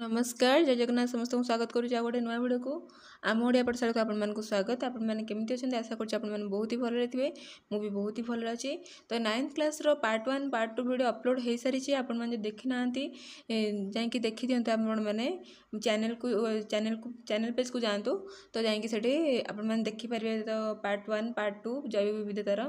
नमस्कार जय जगन्नाथ समस्त को स्वागत करुँच गोटे नुआ भिडियो को आम ओडिया पाठशाला को आपण स्वागत आपण केमती अच्छा आशा कर बहुत ही भल थे मु भी बहुत ही भल अच्छी तो 9th क्लास रो पार्ट 1 पार्ट 2 वीडियो अपलोड हो सारी आपण देखी ना जाकि देखी दिंतु मैंने चैनल पेज को जातु तो जाकि आपण देखिपारे तो पार्ट 1 पार्ट 2 जैव विविधतार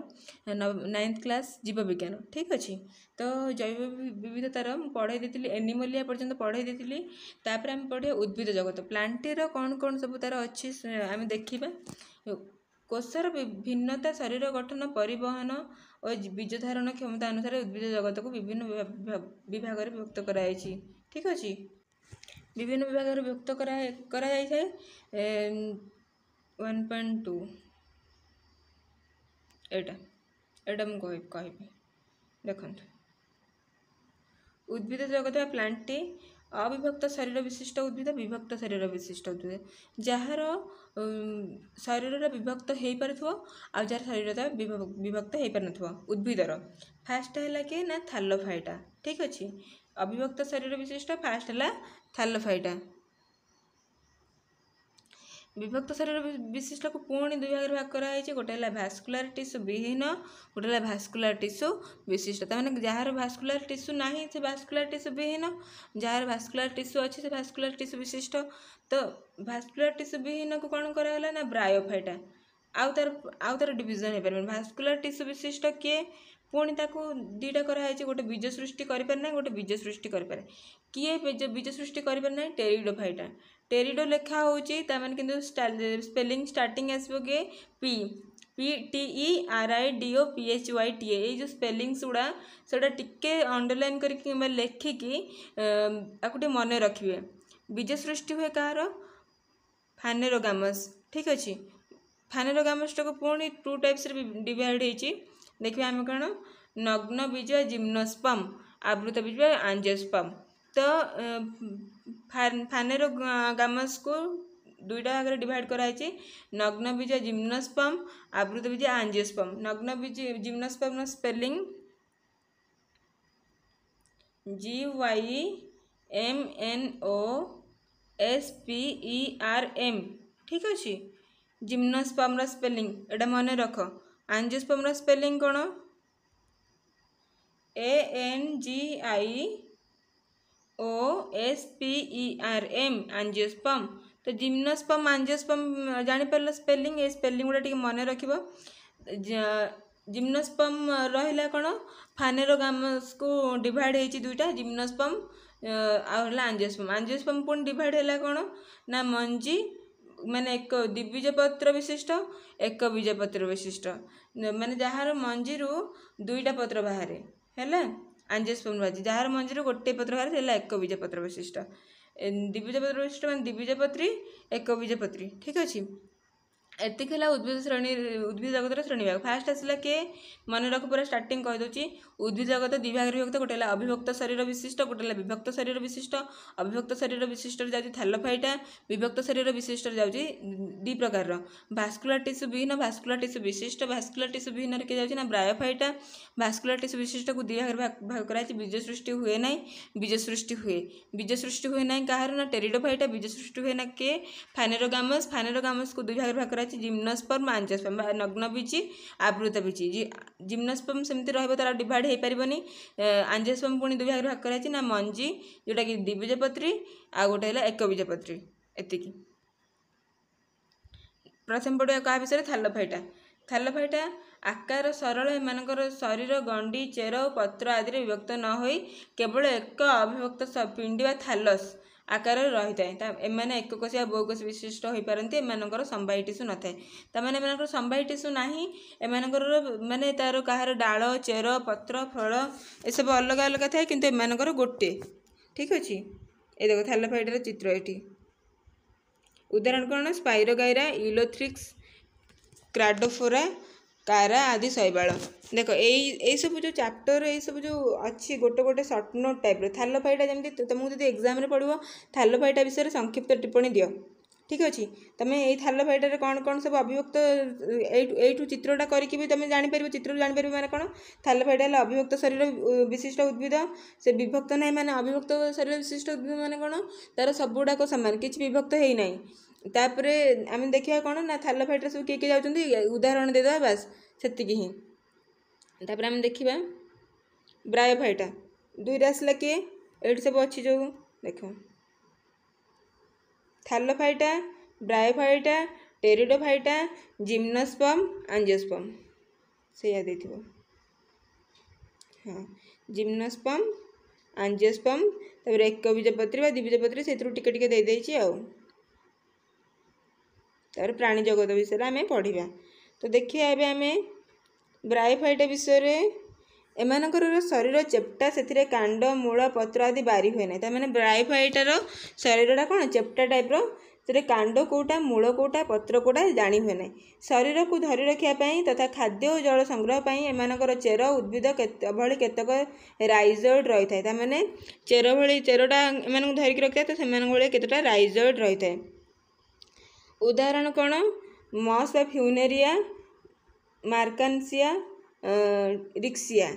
9th क्लास जीव विज्ञान ठीक अच्छे तो जैव विविधतार पढ़ाई देती एनिमलिया पर्यंत पढ़ाई देती तापर आम पढ़े उद्भिद जगत प्लांटीर कौन कौन सब तार अच्छी आम देखा कोषर भिन्नता शरीर गठन परिवहन और बीज धारण क्षमता अनुसार उद्भिद जगत को विभिन्न विभाग में विभक्त कराई ठीक अच्छे विभिन्न विभाग में विभक्त कराई 1.2 एटा मुझे कह देखो उद्भिद जगत प्लांटी अविभक्त शरीर विशिष्ट उद्भिद विभक्त शरीर विशिष्ट उद्भिद जार शरीर विभक्त हो पार आ जार शरीर विभक्त हो पार न उद्भिदर फास्ट है कि ना थैलोफाइटा ठीक अच्छे अविभक्त शरीर विशिष्ट फास्ट है थैलोफाइटा विभक्त शरीर विशिष्ट को पुणी दुई भाग भाग कराई गोटे है भास्कुलार टिश्यू विहीन गोटे है भास्कुलार टिश्यू विशिष्ट तमाने जार भास्कुलार टिश्यू ना से भास्कुलार टिश्यू विहीन जार भास्कुलार टिश्यू अच्छी से भास्कुलार टिश्यू विशिष्ट तो भास्कुलार टिश्यू विहीन को कौन कराला ना ब्रायोफाइटा आउ तार डिविजन हो पार भास्कुलार टिश्यू विशिष्ट किए पुणी ताको दुईटा कराई गोटे बीज सृष्टि करें गोटे बीज सृष्टि करें किए बीज सृष्टि करें टेरिडोफाइटा टेरिडो लेखा होची तामान किंतु स्पेलिंग स्टार्टिंग आसबो के पी PTERIDOPHYTA ये जो स्पेलिंग्स गुड़ा से टिके अंडरलाइन करके लेखिकी आकुटे मन रखिए बीज सृष्टि हुए कहार फानेरोगामस ठीक अच्छे फानेरोगामस को पुणी 2 टाइप्स डिवाइड होती देखिए आम कौन नग्न बीज जिम्नोस्पर्म आवृत बीज एंजियोस्पर्म तो फानेरोगामस को दुईटा भाग डिवाइड कराई नग्न बीज जिम्नोस्पर्म आवृत बीज एंजियोस्पर्म नग्न बीज जिम्नोस्पर्म स्पेलिंग GYMNOSPERM ठीक अच्छे जिम्नोस्पर्म स्पेलिंग एटा मन रख एंजियोस्पर्म स्पेलिंग कौन ANGIOSPERM एंजियोस्पर्म तो जिम्नोस्पर्म एंजियोस्पर्म जापर स्पेलिंग ये स्पेलिंग गुड़ा टी मन रख जिम्नोस्पर्म रहा कौन फानेरोगामस को डिवाइड होती दुईटा जिम्नोस्पर्म एंजियोस्पर्म एंजियोस्पर्म पुणी डिवाइड है कौन ना मंजी माने एक द्विबीजपत्र विशिष्ट एक बीजपत्र विशिष्ट माने जार मंजी दुईटा पत्र बाहर है एंजियोस्पर्म बाजी जार मंजी गोटे पत्र बाहर है एक बीजपत्र विशिष्ट द्विबीजपत्र विशिष्ट मान द्विबीजपत्री एक बीजपत्री ठीक अच्छे एतिक है उद्भिद श्रेणी उद्भिद जगतर श्रेणी भाग फास्ट आसला के मन रख पूरा स्टार्टिंग कहीदे उद्भिद जगत दुई भाग विभक्त गोटे अविभक्त शरीर विशिष्ट गोटे विभक्त शरीर विशिष्ट अविभक्त शरीर विशिष्ट जाऊँगी थैलोफाइटा विभक्त शरीर विशिष्ट जाऊँगी दी प्रकार भास्कुलार टिश्यू विहीन भास्कुलार टिश्यू विशिष्ट भास्कुलार टिश्यू विहीन किए जाऊँगी ना ब्रायोफाइटा भास्कुलार टिश्यू विशिष्ट को दुई भाग भाग कराई बीज सृष्टि हुए ना बीज सृष्टि हुए ना कहार ना टेरिडोफाइटा बीज सृष्टि हुए ना के फानेरोगामस को दुई भाग भाग जिम्नोस्पर्म एंजियोस्पर्म नग्न बीजी आवृत बीजी जिम्नोस्पर्म सेमती रहिबो तार डिवाइड हो पारिबनी एंजियोस्पर्म पुणी दुई भाग भाग कराई ना मंजी जोटा कि द्विबीजपत्री आ गोटे है एक बीजपत्री एतिकी प्रथम पढ़िया क्या विषय थैलोफाइटा आकार सरल एमानकर शरीर गंडी चेर पत्र आदि विभक्त न होई केवल एक अविभक्त पिंडी व थैलस आकार रही था एमाने एककोशिया बहुकोश विशिष्ट हो पारती एमानकर संवाही टिश्यू न थाए तमाने एमानकर संवाही टिश्यू नाही एमानकर माने तार कहार डाल चेर पत्र फल ए सब अलग अलग थाए किंतु एमानकर गोटे ठीक अच्छे ये देखो थैलोफाइटार चित्र ये उदाहरण कौन स्पाइरोगाइरा यूलोथ्रिक्स क्राडोफोरा कारा आदि शैवाल देख यही सब जो चैप्टर ये सब जो अच्छी गोटे गोटे सर्ट नोट टाइप थैलोफाइटा जमी तुमको जो एग्जाम पढ़ो थैलोफाइटा विषय संक्षिप्त टिप्पणी दियो ठीक अच्छे तुम ये थालोफाइटार कौन कौन सब अविभक्त यू चित्रटा करके भी तुम जापर चित्र जापर मैंने कौन थालोफाइटा है अविभक्त शरीर विशिष्ट उद्भिद से विभक्त ना मैंने अविभक्त शरीर विशिष्ट उद्भिद मैंने कौन तार सब गुड़ाक सामान कि विभक्त है ना तापर आम देखा कौन ना थालोफाइटा सब किए जाऊँगी उदाहरण देदेवा बास से ही तापर आम देखा ब्रायोफाइटा दुईटा आसला किए ये सब अच्छी जो देख थालोफाइटा ब्रायोफाइटा टेरिडोफाइटा जिम्नोस्पर्म एंजियोस्पर्म से याद थी हाँ जिम्नोस्पर्म एंजियोस्पर्म तापर एक बीजपत्री द्विबीजपत्री से टिके टिके दे देछि आउ तापर प्राणी जगत विषय आम पढ़ा तो देखिए एवं आम ब्रायोफाइटा विषय एमानकर शरीर चेप्टा से कांड मूल पत्र आदि बारी हुए ना तमें ब्रायोफाइटार शरीरटा कौन चेप्टा टाइप्र से कांड कौटा मूल कौटा पत्र कौटा जानी हुए ना शरीर को धरी रखापी तथा खाद्य और जल संग्रह एमानकर चेर उद्भिद भली केतक राइजोइड रही है तमें चेर भली चेरटा एम धरिकी रखिए तो से केतटा राइजोइड रही है उदाहरण कौन मस फ्यूनेरिया मार्कान्सिया रिक्सिया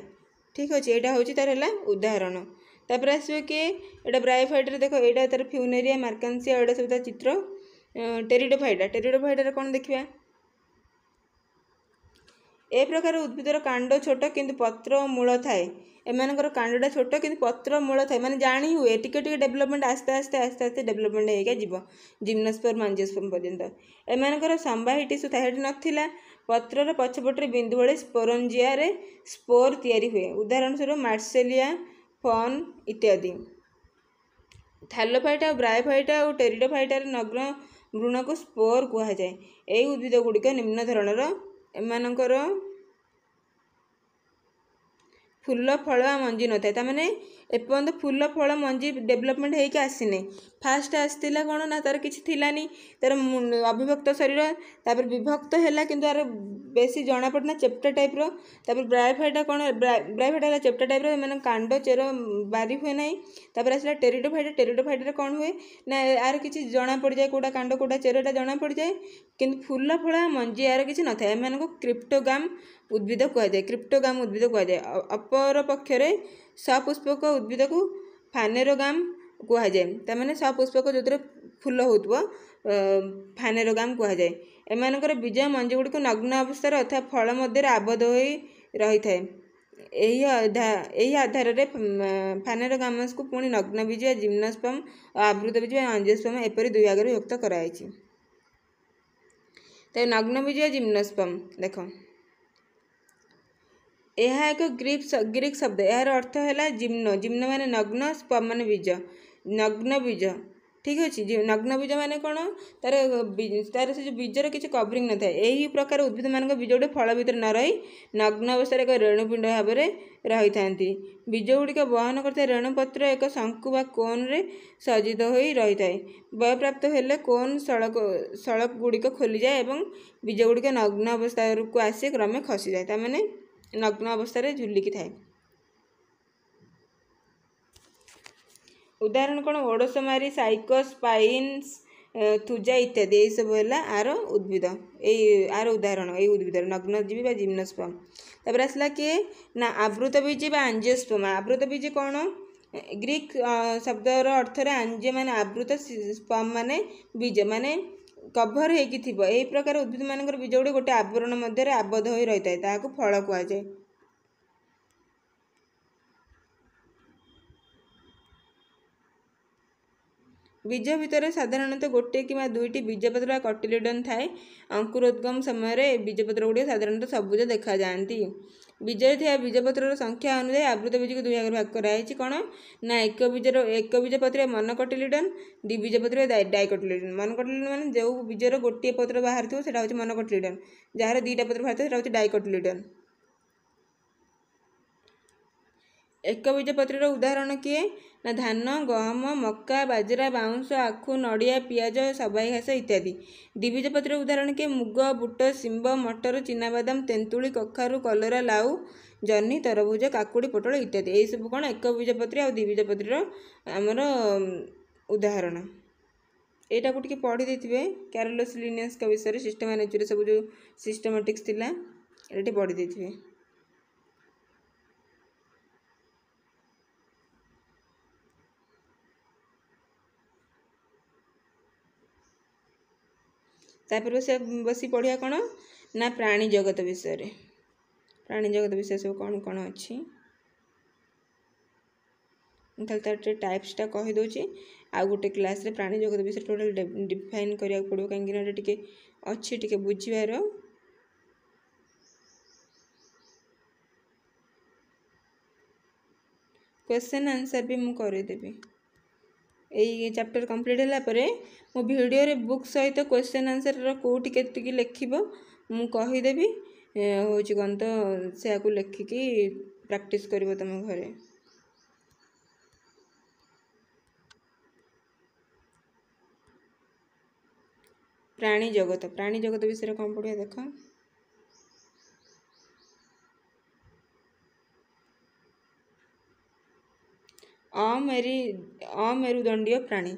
ठीक अच्छे यहाँ हूँ तार है उदाहरण तापर आसो किए यहाँ ब्रायोफाइटा देख यहाँ तार फ्यूनेरिया मार्कान्सिया यहाँ सब चित्र टेरिडोफाइटा कौन देखा ए प्रकार उद्भिदर कांड छोट किंतु पत्र और मूल थाए एमानकर कांडटा छोट किंतु पत्र मूल थाए माने जानी हुए टिके टिके डेवलपमेंट आस्ते आस्ते आस्ते आस्ते डेवलपमेंट होगा जीव जिम्नोस्पर्म एंजियोस्पर्म पर्यंत एमानकर संवाही टिश्यू ताहेटी नथिला पत्रर पछपटे बिंदु भली स्पोरंजिया रे स्पोर तैयारी हुए उदाहरण स्वरूप मार्सेलिया फन इत्यादि थालोफाइटा और ब्रायोफाइटा और टेरिडोफाइटार नग्न भ्रूण को स्पोर कह जाए यही उद्भिद गुड़िक निम्न धरणर एमानकर फूल फल मंजी न था मैंने एपर्यंत फूल फल मंजी डेवलपमेंट होकर आसीने फास्ट आसला कौन ना तार किसी थिलानी तार अविभक्त शरीर तापर विभक्त है कि तार बेसी जना पड़ना चेप्टा टाइप्र तापर ब्रायोफाइटा कौन ब्रायोफाइटा चेप्टा टाइप्र मैंने कांड चेर बारी हुए ना तापर आसला टेरिडोफाइटा कौन हुए ना यार किसी जना पड़ जाए कौटा कांड कौटा चेरटा जना पड़ जाए किंतु फूल फल मंजी यार किसी न था एम क्रिप्टोगाम उद्भिद कहुए क्रिप्टोगाम उद्भिद कहुए अपर पक्षरे सपुष्पक उद्भिद को फानेरोगाम कहुए तमें सपुष्पक जो फूल हो फानेरोगाम कहुए एमानकर बीज मंजी गुड़ी नग्न अवस्था अर्थात फल मध्य आबद्ध हो रही है यही आधार में फानेरोगामस को पुणी नग्न बीज जिम्नोस्पर्म और आवृत बीज एंजियोस्पर्म एपरी दुई भाग विभक्त कराई तो नग्न बीज जिम्नोस्पर्म देख यह एक ग्रीक शब्द यार अर्थ है जिम्नो जिम्नो माने नग्न स्पर्म माने बीज नग्न बीज ठीक अच्छे नग्न बीज माने कौन तार तार से बीजर किसी कवरिंग न था यही प्रकार उद्भिद मान बीज गुड़े फल भितर न रही नग्न अवस्था एक रेणुपिंड भाव में रही था बीज गुड़िक वहन करते रेणुपत्र एक शंकु व कोन रे सज्जित हो रही है वय प्राप्त हेले कोन सड़क गुड़िक खोली जाए और बीज गुड़िक नग्न अवस्था को आसी क्रमे खसी जाए ताने नग्न अवस्था झुलिकी थाए उदाहरण कौन ओडोसोमारी साइकोस पाइन्स थुजा इत्यादि यही सब है आर उद्भिद आर उदाहरण यही उद्भिद नग्नजीवी जिम्नोस्पर्म तापर आसला किए ना आवृत बीज एंजियोस्पर्म आवृत बीज कौन ग्रीक शब्दर अर्थर एंजियो माने आवृत स्पर्म माने बीज माने कभर होगी थी यही प्रकार उद्भिद मानकर बीज गुड़ी गोटे आवरण मध्य आबद्ध हो रही है ताकू फल कहुए बीज भितर साधारणतः गोटे कि दुईटी बीजपत्र कटिलिडन थाए अंकुरोद्गम समय बीजपत्र गुड़ी साधारणतः सबुज देखा जाती बीजर थी बीजपत्र संख्या अनुसार आवृत बीज को दुई भाग कराई कौन ना एक बीजपत्र मनकटिलिडन द्विबीजपत्र डाइकटिलिडन मनकटिलिडन माने जो बीजर गोटे पत्र बाहर थो सेटा होछि मनकटिलिडन जार दुईटा पत्र बाहर सेटा होछि डाइकटिलिडन एक बीजपत्र उदाहरण किए ना धान गहम मक्का बाजरा बाउंस आखु नड़िया पियाज सबाई घास इत्यादि द्विबीजपत्र उदाहरण किए मुग बुट शिंब मटर चिनाबादाम तेंतुली कखारु कलरा लाउ जह्नी तरभुज काकुड़ी पोटल इत्यादि यही सब कौन एक बीजपत्री और द्विबीजपत्र आमर उदाहरण एटा को टिके पढ़ी देथिबे कैरोलस लिनियस का विषय सिस्टम एंड नेचर सब जो सिस्टमैटिक्स थिला एटी पढ़ी देथिबे। तापर से बसी पढ़िया कौन ना प्राणी जगत विषय प्राणी जगत विषय सब कौन कौन अच्छी तार टाइप्सटा कहीदे आउ गोटे क्लास रे प्राणी जगत विषय टोटल डिफाइन करिया पड़ो कहीं टिके अच्छी टिके बुझिबार। क्वेश्चन आंसर भी मु करदेवी यही चैप्टर कंप्लीट होला परे मो वीडियो रे बुक सहित क्वेश्चन आंसर रो कोठी केतिकी लिखिबो मु कहीदेवी होची कोन तो से को लिखिकी प्रैक्टिस करिवो तम घरे। प्राणी जगत विषय कौन पढ़िया देख अमेरुदंडीय प्राणी।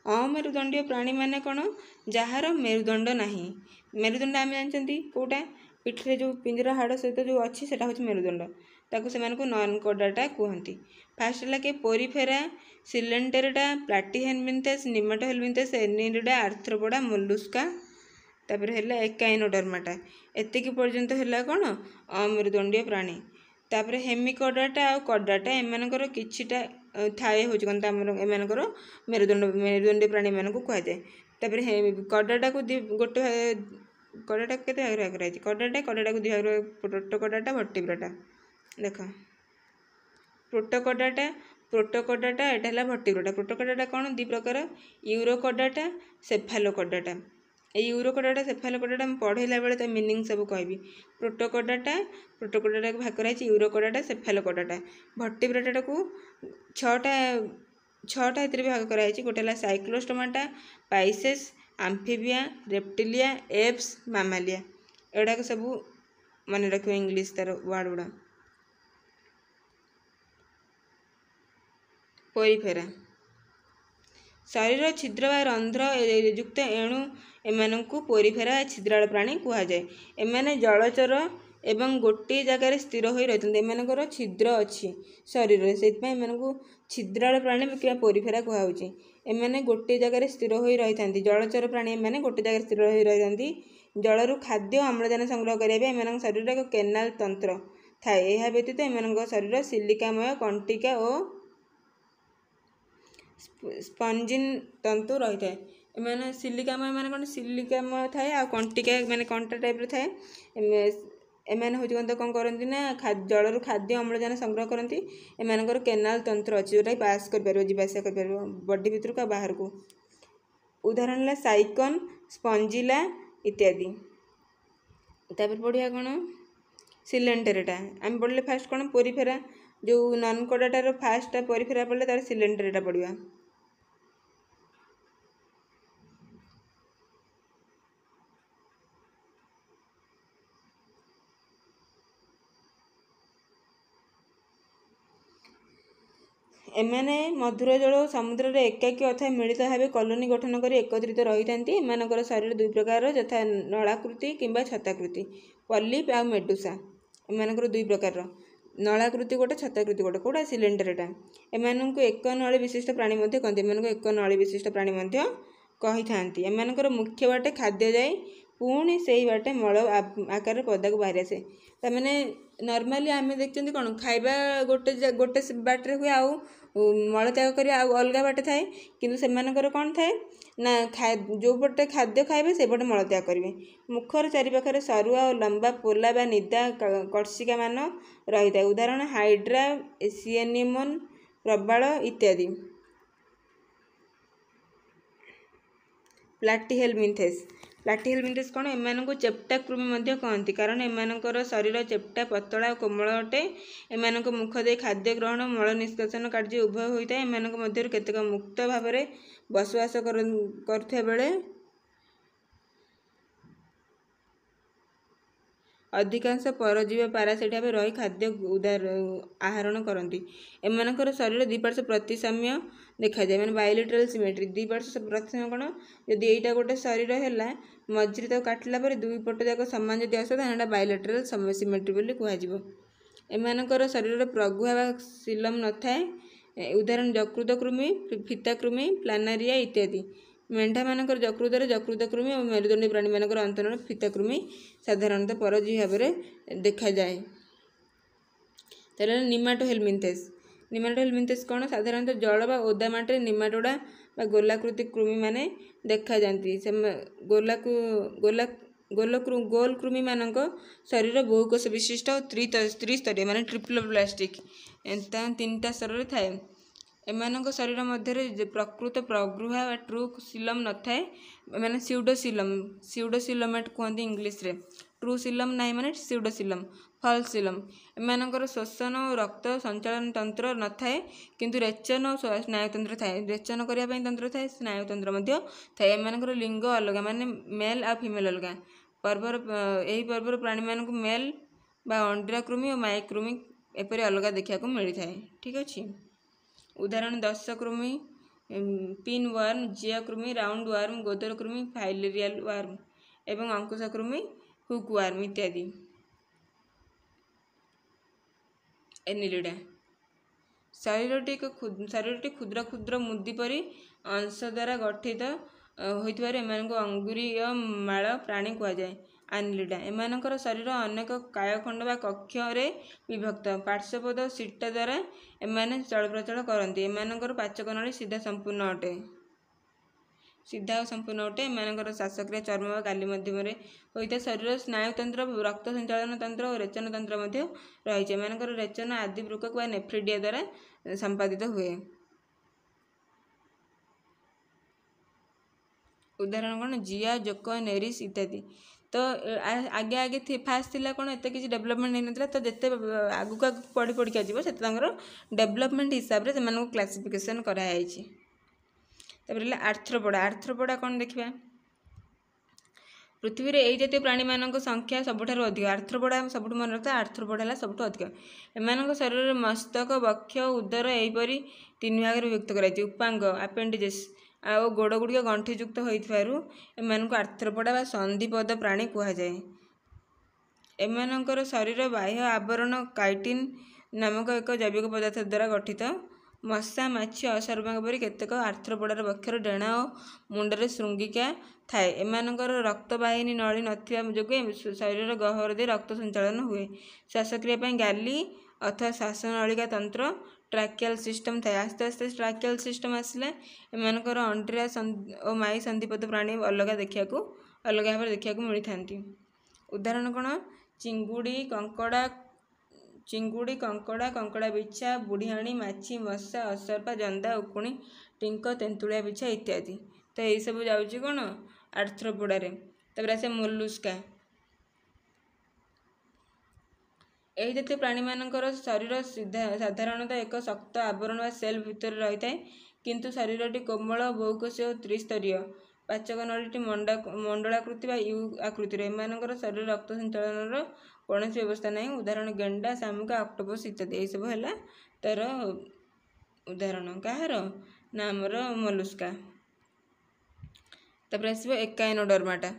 अमेरुदंडीय प्राणी माने कौन जार मेरुदंड नहीं। मेरुदंड आम जानते कौटा पिठरे जो पिंजरा हाड़ सहित जो अच्छी से हूँ मेरुदंड ताकू से नन कडाटा कहती। फास्ट है कि पोरीफेरा सिलेंटेरेटा प्लाटीहेलमिन्थेस निमाटोहेलमिन्थेस एनिरिडा आर्थ्रोपोडा मोलुस्का तापर है एकाइनोडर्माटा एतिकी पर्यंत है कौन अमेरुदंडीय प्राणी। तापर हेमिकडाटा आ कडाटा एमानकर किछिटा थाए होची कोन एमानकर मेरुदंडीय प्राणी मानकु कहा जाए। तापर कडाटा को गोटे कडाटा केते भाग कराई कडाटा को दिभाग प्रोटोकडाटा वर्टिब्राटा देख प्रोटोकडाटा एटा है वर्टिब्राटा। प्रोटोकडाटा कौन दी प्रकार यूरोकडाटा सेफालोकडाटा। यूरोकडाटा सेफालोकडाटा पढ़ेला बेले तो मीनिंग सब कहबी। प्रोटोकडाटा को भाग कराई यूरोकडाटा सेफालोकडाटा। वर्टिब्राटा को छटा एतिर भाग कराई गोटे है साइक्लोस्टोमाटा पाइसेस आम्फिबिया रेप्टिलिया एप्स मामालिया एड़ा सब मन रख इंग्लिश तार वर्ड गुड़ा। पोरीफेरा शरीर छिद्र व रंध्र युक्त एणु एमानकु पोरीफेरा छिद्राल प्राणी कहा जाए। एमाने जलचर एवं गोटे जगार स्थिर हो रही एमानकर छिद्र अच्छी शरीर से छिद्राल प्राणी क्या पोरीफेरा कहुच्छी। एमाने गोटे जगार स्थिर हो रही था जलचर प्राणी एमाने गोटे जगार स्थिर हो रही जलरू खाद्य अम्लजान संग्रह करने एम शरीर एक केनाल तंत्र थाए। यह व्यतीत एम शरीर सिलिकामय कंटिका और स्पंजिन तंतु रही है। एम सिलिकामय मान कौन सिलिकामय थाए आ कंटिका माने कंटा टाइप थाए। एमाने हूँ कौन करती ना जलरू खाद्य अम्लजान संग्रह करती एमानकर केनाल तंत्र अच्छी जोटा पास कर जीवासा कर बॉडी भितर का बाहर को। उदाहरण है साइकन स्पंजिला इत्यादि। तापर पढ़िया कौन सिलेंटेरेटा आम पढ़ले फास्ट कौन पोरीफेरा जो नन कडाटार फास्ट पोरीफेरा पढ़ले तार सिलेंटेरेटा पढ़िया। एमाने मधुर जल और समुद्र रे एकाकी अथवा मिलित भाव कॉलोनी गठन कर एकत्रित रही था। एमानकर शरीर दुई प्रकार यथा नलाकृति किंबा छताकृति पॉलिप आ मेडुसा। एमानकर दुई प्रकार नलाकृति गोटे छताकृति गोटे कौटा सिलेंडरटा। एमानंकु एक नली विशिष्ट प्राणी मध्य कहते एमानंकु एक नली विशिष्ट प्राणी मध्य कही थांती। एमानकर मुख्य बाटे खाद्य जाए पुणी से बाटे मल आकार पदा को बाहरी आसे। तमें नॉर्मली आम देखते कौन खाइबा गोटे गोटे बाटे हुए आउ मल त्याग कर अलग बाटे थाए किंतु सेमानकर कौन थाए ना जो पटे खाद्य खाइबे से पटे मल त्याग करेंगे। मुखर चारिपाखे सरुआ और लंबा पोला बा निदा कर्षिका मान रही था। उदाहरण हाइड्रा सिएनिमन प्रबाल इत्यादि। प्लाटीहेलमिन्थेस कौन एमानंकु चेप्टा कृमि मध्य कहती कारण एमानकर शरीर चेप्टा पतला और कोमल अटे। एमानक मुख दे खाद्य ग्रहण मल निष्कासन कार्य उभय होता है। एमानक मध्य केतेक मुक्त भाव में बसवास करथिया बेले ଅଧିକାଂଶ ପରଜୀବ ପାରାସିଟ୍ ଭାବେ ରହି ଖାଦ୍ୟ ଆହରଣ କରନ୍ତି। ଏମାନଙ୍କର ଶରୀର ଦୁଇ ପାର୍ଶ୍ୱ ପ୍ରତିସାମ୍ୟ ଦେଖାଯାଏ, ମାନେ ବାଇଲେଟରାଲ ସିମେଟ୍ରି। ଦୁଇ ପାର୍ଶ୍ୱ ପ୍ରତିସାମ୍ୟ କ'ଣ, ଯଦି ଏଇଟା ଗୋଟେ ଶରୀର ହେଲା, ମଝିରେ ତାକୁ କାଟିଲା ପରେ ଦୁଇ ପଟ ଯାକ ସମାନ ଯଦି ଆସିବ ତାହେଲେ ଏଇଟା ବାଇଲେଟରାଲ ସିମେଟ୍ରି ବୋଲି କୁହାଯିବ। ଏମାନଙ୍କର ଶରୀରରେ ପ୍ରଗୁହା ବା ସିଲମ୍ ନଥାଏ। ଉଦାହରଣ ଯକୃତ କୃମି, ଫିତା କୃମି, ପ୍ଲାନାରିଆ ଇତ୍ୟାଦି। ମେଣ୍ଢାମାନଙ୍କର ଯକୃତ କୃମି ଓ ମେରୁଦଣ୍ଡୀ ପ୍ରାଣୀମାନଙ୍କର ଅନ୍ତରରେ ଫିତା କୃମି ସାଧାରଣତଃ ପରଜୀବୀ ଭାବରେ ଦେଖାଯାଏ। ତାହେଲେ ନିମାଟୋହେଲମିନ୍ଥେସ୍। ନିମାଟୋହେଲମିନ୍ଥେସ୍ କ'ଣ, ସାଧାରଣତଃ ଜଳ ବା ଓଦା ମାଟିରେ ନିମାଟୋଡ଼ା ବା ଗୋଲାକୃତି କୃମିମାନେ ଦେଖାଯାନ୍ତି। ଗୋଲ କୃମିମାନଙ୍କ ଶରୀର ବହୁକୋଷ ବିଶିଷ୍ଟ ଓ ତ୍ରିସ୍ତରୀୟ, ମାନେ ଟ୍ରିପ୍ଲୋପ୍ଲାଷ୍ଟିକ୍, ତିନିଟା ସ୍ତରରେ ଥାଏ। ଏମାନଙ୍କ ଶରୀର ମଧ୍ୟରେ ପ୍ରକୃତ ପ୍ରଗୁହା ବା ଟ୍ରୁ ସିଲମ୍ ନଥାଏ, ମାନେ ସିଉଡୋସିଲମେଟ୍ କୁହନ୍ତି ଇଂଲିଶରେ। ଟ୍ରୁ ସିଲମ୍ ନାହିଁ ମାନେ ସିଉଡୋସିଲମ୍, ଫଲ୍ସ ସିଲମ୍। ଏମାନଙ୍କର ଶ୍ୱସନ ଓ ରକ୍ତ ସଞ୍ଚାଳନ ତନ୍ତ୍ର ନଥାଏ, କିନ୍ତୁ ରେଚନ ଓ ସ୍ନାୟୁତନ୍ତ୍ର ଥାଏ। ରେଚନ କରିବା ପାଇଁ ତନ୍ତ୍ର ଥାଏ, ସ୍ନାୟୁତନ୍ତ୍ର ମଧ୍ୟ ଥାଏ। ଏମାନଙ୍କର ଲିଙ୍ଗ ଅଲଗା, ମାନେ ମେଲ୍ ଆଉ ଫିମେଲ୍ ଅଲଗା। ଏହି ପର୍ବର ପ୍ରାଣୀମାନଙ୍କୁ ମେଲ୍ ବା ଅଣ୍ଡିରା କୃମି ଓ ମାଇ କୃମି ଏପରି ଅଲଗା ଦେଖିବାକୁ ମିଳିଥାଏ। ଠିକ୍ ଅଛି। ଉଦାହରଣ ଦଶ କୃମି, ପିନ୍ ୱାର୍ମ, ଜିଆ କୃମି, ରାଉଣ୍ଡ ୱାର୍ମ, ଗୋଦର କୃମି, ଫାଇଲେରିଆଲ ୱାର୍ମ ଏବଂ ଅଙ୍କୁଶ କୃମି, ହୁକ୍ ୱାର୍ମ ଇତ୍ୟାଦି। ଏନିଲିଡା। ଶରୀରଟି କ୍ଷୁଦ୍ର କ୍ଷୁଦ୍ର ମୁଦି ପରି ଅଂଶ ଦ୍ୱାରା ଗଠିତ ହୋଇଥିବାରୁ ଏମାନଙ୍କୁ ଅଙ୍ଗୁରୀୟ ମାଳ ପ୍ରାଣୀ କୁହାଯାଏ। ଆନିଲିଡା। ଏମାନଙ୍କର ଶରୀର ଅନେକ କାୟଖଣ୍ଡ ବା କକ୍ଷରେ ବିଭକ୍ତ। ପାର୍ଶ୍ୱପଦ ଓ ସିଟ ଦ୍ୱାରା ଏମାନେ ଚଳପ୍ରଚଳ କରନ୍ତି। ଏମାନଙ୍କର ପାଚକ ନଳୀ ସିଧା ଓ ସମ୍ପୂର୍ଣ୍ଣ ଅଟେ। ଏମାନଙ୍କର ଶ୍ୱାସକ୍ରିୟା ଚର୍ମ ବା ଗାଲି ମାଧ୍ୟମରେ ହୋଇଥାଏ। ଶରୀର ସ୍ନାୟୁତନ୍ତ୍ର, ରକ୍ତ ସଞ୍ଚାଳନ ତନ୍ତ୍ର ଓ ରେଚନ ତନ୍ତ୍ର ମଧ୍ୟ ରହିଛି। ଏମାନଙ୍କର ରେଚନ ଆଦି ବୃକକ ବା ନେଫ୍ରିଡିଆ ଦ୍ୱାରା ସମ୍ପାଦିତ ହୁଏ। ଉଦାହରଣ କ'ଣ, ଜିଆ, ଜୋକ, ନେରିସ୍ ଇତ୍ୟାଦି। ତ ଆଗେ ଫାଷ୍ଟ ଥିଲା କ'ଣ, ଏତେ କିଛି ଡେଭଲପମେଣ୍ଟ ହେଇନଥିଲା। ତ ଯେତେ ଆଗକୁ ପଢ଼ିକା ଯିବ ସେତେ ତାଙ୍କର ଡେଭଲପମେଣ୍ଟ ହିସାବରେ ସେମାନଙ୍କୁ କ୍ଲାସିଫିକେସନ୍ କରାଯାଇଛି। ତାପରେ ହେଲା ଆର୍ଥ୍ରୋପୋଡା। ଆର୍ଥ୍ରୋପୋଡା କ'ଣ ଦେଖିବା। ପୃଥିବୀରେ ଏହି ଜାତୀୟ ପ୍ରାଣୀମାନଙ୍କ ସଂଖ୍ୟା ସବୁଠାରୁ ଅଧିକ। ଆର୍ଥ୍ରୋପୋଡା ସବୁଠୁ ମନେ ରଖିଥାଏ, ଆର୍ଥ୍ରୋପୋଡା ହେଲା ସବୁଠୁ ଅଧିକ। ଏମାନଙ୍କ ଶରୀରରେ ମସ୍ତକ, ବକ୍ଷ ଓ ଉଦର ଏହିପରି ତିନି ଭାଗରେ ବିଭକ୍ତ କରାଯାଇଛି। ଉପାଙ୍ଗ, ଆପେଣ୍ଡିଜେସ୍ ଆଉ ଗୋଡ଼ ଗୁଡ଼ିକ ଗଣ୍ଠିଯୁକ୍ତ ହୋଇଥିବାରୁ ଏମାନଙ୍କୁ ଆର୍ଥ୍ରୋପୋଡା ବା ସନ୍ଧିପଦ ପ୍ରାଣୀ କୁହାଯାଏ। ଏମାନଙ୍କର ଶରୀର ବାହ୍ୟ ଆବରଣ କାଇଟିନ୍ ନାମକ ଏକ ଜୈବିକ ପଦାର୍ଥ ଦ୍ୱାରା ଗଠିତ। ମଶା, ମାଛି, ଅସରପାଙ୍କ ପରି କେତେକ ଆର୍ଥ୍ରୋପୋଡାର ବକ୍ଷର ଡେଣା ଓ ମୁଣ୍ଡରେ ଶୃଙ୍ଗିକା ଥାଏ। ଏମାନଙ୍କର ରକ୍ତବାହିନୀ ନଳୀ ନଥିବା ଯୋଗୁଁ ଶରୀରର ଗହ୍ୱର ଦେଇ ରକ୍ତ ସଞ୍ଚାଳନ ହୁଏ। ଶ୍ୱାସକ୍ରିୟା ପାଇଁ ଗାଲି ଅଥବା ଶ୍ୱାସନଳିକା ତନ୍ତ୍ର, ଟ୍ରାକିଆଲ ସିଷ୍ଟମ ଥାଏ। ଆସ୍ତେ ଆସ୍ତେ ଟ୍ରାକିଆଲ ସିଷ୍ଟମ ଆସିଲା। ଏମାନଙ୍କର ଅଣ୍ଡିରା ଓ ମାଇ ସନ୍ଧିପଦ ପ୍ରାଣୀ ଅଲଗା ଭାବରେ ଦେଖିବାକୁ ମିଳିଥାନ୍ତି। ଉଦାହରଣ କ'ଣ, ଚିଙ୍ଗୁଡ଼ି, କଙ୍କଡ଼ା ବିଛା, ବୁଢ଼ିଆଣୀ ମାଛି, ମଶା, ଅସରପା, ଜନ୍ଦା, ଉକୁଣି, ଟିଙ୍କ, ତେନ୍ତୁଳିଆ ବିଛା ଇତ୍ୟାଦି। ତ ଏଇସବୁ ଯାଉଛି କ'ଣ, ଆର୍ଥ୍ରୋପୋଡାରେ। ତାପରେ ଆସେ ମୋଲୁସ୍କା। ଏହି ଜାତୀୟ ପ୍ରାଣୀମାନଙ୍କର ଶରୀର ସାଧାରଣତଃ ଏକ ଶକ୍ତ ଆବରଣ ବା ସେଲ୍ ଭିତରେ ରହିଥାଏ, କିନ୍ତୁ ଶରୀରଟି କୋମଳ, ବହୁକୋଷୀୟ ଓ ତ୍ରିସ୍ତରୀୟ। ପାଚକ ନଳୀଟି ମଣ୍ଡଳାକୃତି ବା ୟୁ ଆକୃତିର। ଏମାନଙ୍କର ଶରୀରରେ ରକ୍ତ ସଞ୍ଚାଳନର କୌଣସି ବ୍ୟବସ୍ଥା ନାହିଁ। ଉଦାହରଣ ଗେଣ୍ଡା, ଶାମୁକା, ଅକ୍ଟୋପସ୍ ଇତ୍ୟାଦି। ଏହିସବୁ ହେଲା ତାର ଉଦାହରଣ। କାହାର ନା, ଆମର ମୋଲୁସ୍କା। ତାପରେ ଆସିବ ଏକାଇନୋଡର୍ମାଟା।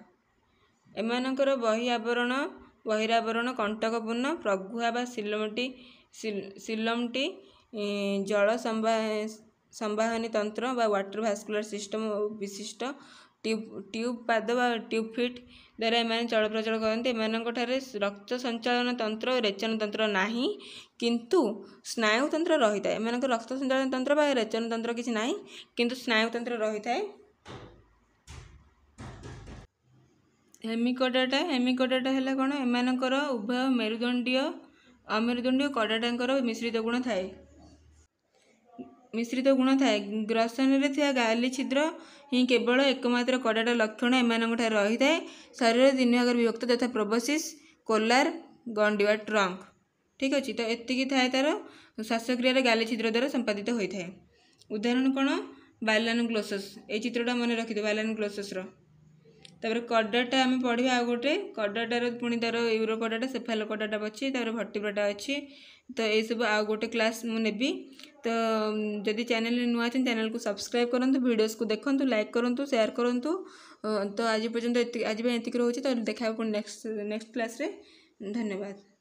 ଏମାନଙ୍କର ବହିରାବରଣ କଣ୍ଟକପୂର୍ଣ୍ଣ। ପ୍ରଗୁହା ବା ସିଲମଟି ଜଳ ସମ୍ବାହନୀ ତନ୍ତ୍ର ବା ୱାଟର ଭାସ୍କୁଲାର ସିଷ୍ଟମ ବିଶିଷ୍ଟ। ଟ୍ୟୁବ୍ ପାଦ ବା ଟ୍ୟୁବ୍ ଫିଟ୍ ଦ୍ୱାରା ଏମାନେ ଚଳପ୍ରଚଳ କରନ୍ତି। ଏମାନଙ୍କଠାରେ ରକ୍ତ ସଞ୍ଚାଳନ ତନ୍ତ୍ର ଓ ରେଚନ ତନ୍ତ୍ର ନାହିଁ, କିନ୍ତୁ ସ୍ନାୟୁତନ୍ତ୍ର ରହିଥାଏ। ଏମାନଙ୍କର ରକ୍ତ ସଞ୍ଚାଳନ ତନ୍ତ୍ର ବା ରେଚନ ତନ୍ତ୍ର କିଛି ନାହିଁ, କିନ୍ତୁ ସ୍ନାୟୁତନ୍ତ୍ର ରହିଥାଏ। ହେମିକଡାଟା ହେଲା କ'ଣ, ଏମାନଙ୍କର ଉଭୟ ମେରୁଦଣ୍ଡୀୟ ଅମେରୁଦଣ୍ଡୀୟ କଡାଟାଙ୍କର ମିଶ୍ରିତ ଗୁଣ ଥାଏ। ଗ୍ରସନରେ ଥିବା ଗାଲି ଛିଦ୍ର ହିଁ କେବଳ ଏକମାତ୍ର କଡାଟା ଲକ୍ଷଣ ଏମାନଙ୍କଠାରେ ରହିଥାଏ। ଶରୀର ତିନି ଭାଗରେ ବିଭକ୍ତ, ଯଥା ପ୍ରୋବସିସ୍, କୋଲାର, ଗଣ୍ଡି ବା ଟ୍ରଙ୍କ। ଠିକ୍ ଅଛି। ତ ଏତିକି ଥାଏ ତାର ଶ୍ୱାସକ୍ରିୟାରେ ଗାଲି ଛିଦ୍ର ଦ୍ୱାରା ସମ୍ପାଦିତ ହୋଇଥାଏ। ଉଦାହରଣ କ'ଣ, ବାଲାନୋଗ୍ଲୋସସ୍। ଏଇ ଚିତ୍ରଟା ମନେ ରଖିଥିବ ବାଲାନୋଗ୍ଲୋସସ୍ର। तापर कर्डाटा आम पढ़ा आ गोटे कर्डाटार पुणी तार यूरोकर्डाटा सेफालोकर्डाटा अच्छी तापर भर्टिब्राटा अच्छी तो ये सब आउ गोटे क्लास मुझे नेबी तो जदि चैनल नुआ अच्छे चैनल को सब्सक्राइब करूँ वीडियोस को देखूँ लाइक करूँ शेयर करूँ तो आज पर्यंत आज एतिक रोचे तो देखा नेक्स्ट क्लास रे धन्यवाद।